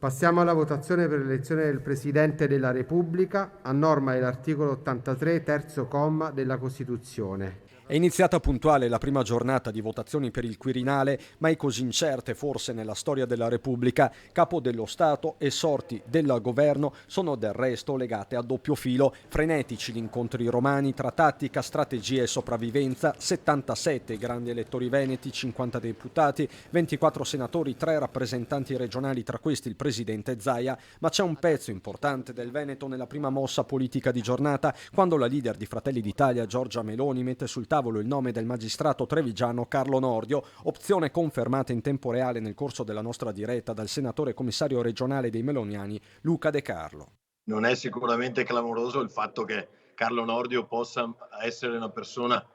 Passiamo alla votazione per l'elezione del Presidente della Repubblica, a norma dell'articolo 83, terzo comma della Costituzione. È iniziata puntuale la prima giornata di votazioni per il Quirinale, mai così incerte forse nella storia della Repubblica. Capo dello Stato e sorti del governo sono del resto legate a doppio filo. Frenetici gli incontri romani tra tattica, strategia e sopravvivenza. 77 grandi elettori veneti, 50 deputati, 24 senatori, 3 rappresentanti regionali, tra questi il presidente Zaia. Ma c'è un pezzo importante del Veneto nella prima mossa politica di giornata, quando la leader di Fratelli d'Italia, Giorgia Meloni, mette sul tavolo il nome del magistrato trevigiano Carlo Nordio, opzione confermata in tempo reale nel corso della nostra diretta dal senatore commissario regionale dei Meloniani Luca De Carlo. Non è sicuramente clamoroso il fatto che Carlo Nordio possa essere una persona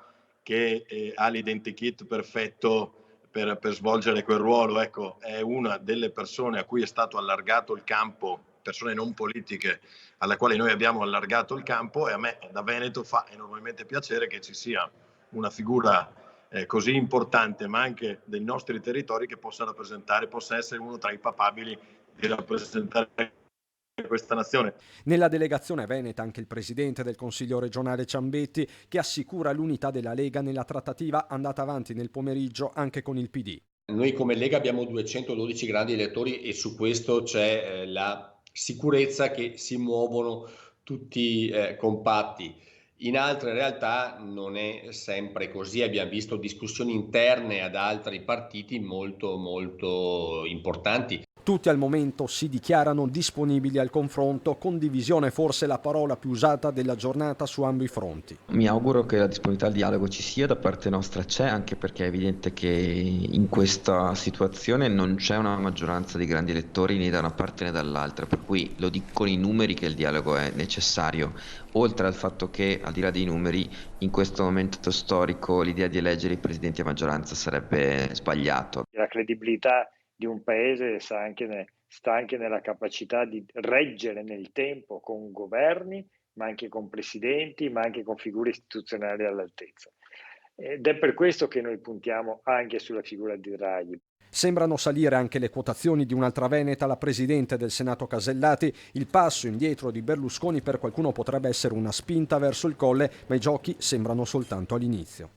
che ha l'identikit perfetto per svolgere quel ruolo. Ecco, è una delle persone a cui è stato allargato il campo, persone non politiche alla quale noi abbiamo allargato il campo, e a me da Veneto fa enormemente piacere che ci sia una figura così importante, ma anche dei nostri territori, che possa essere uno tra i papabili di rappresentare questa nazione. Nella delegazione veneta anche il presidente del Consiglio regionale Ciambetti, che assicura l'unità della Lega nella trattativa andata avanti nel pomeriggio anche con il PD. Noi come Lega abbiamo 212 grandi elettori e su questo c'è la sicurezza che si muovono tutti compatti. In altre realtà non è sempre così, abbiamo visto discussioni interne ad altri partiti molto importanti. Tutti al momento si dichiarano disponibili al confronto, condivisione forse la parola più usata della giornata su ambi i fronti. Mi auguro che la disponibilità al dialogo ci sia, da parte nostra c'è, anche perché è evidente che in questa situazione non c'è una maggioranza di grandi elettori né da una parte né dall'altra, per cui lo dicono i numeri che il dialogo è necessario, oltre al fatto che, al di là dei numeri, in questo momento storico l'idea di eleggere i presidenti a maggioranza sarebbe sbagliato. La credibilità di un paese sta anche nella capacità di reggere nel tempo con governi, ma anche con presidenti, ma anche con figure istituzionali all'altezza. Ed è per questo che noi puntiamo anche sulla figura di Draghi. Sembrano salire anche le quotazioni di un'altra veneta, la presidente del Senato Casellati. Il passo indietro di Berlusconi per qualcuno potrebbe essere una spinta verso il colle, ma i giochi sembrano soltanto all'inizio.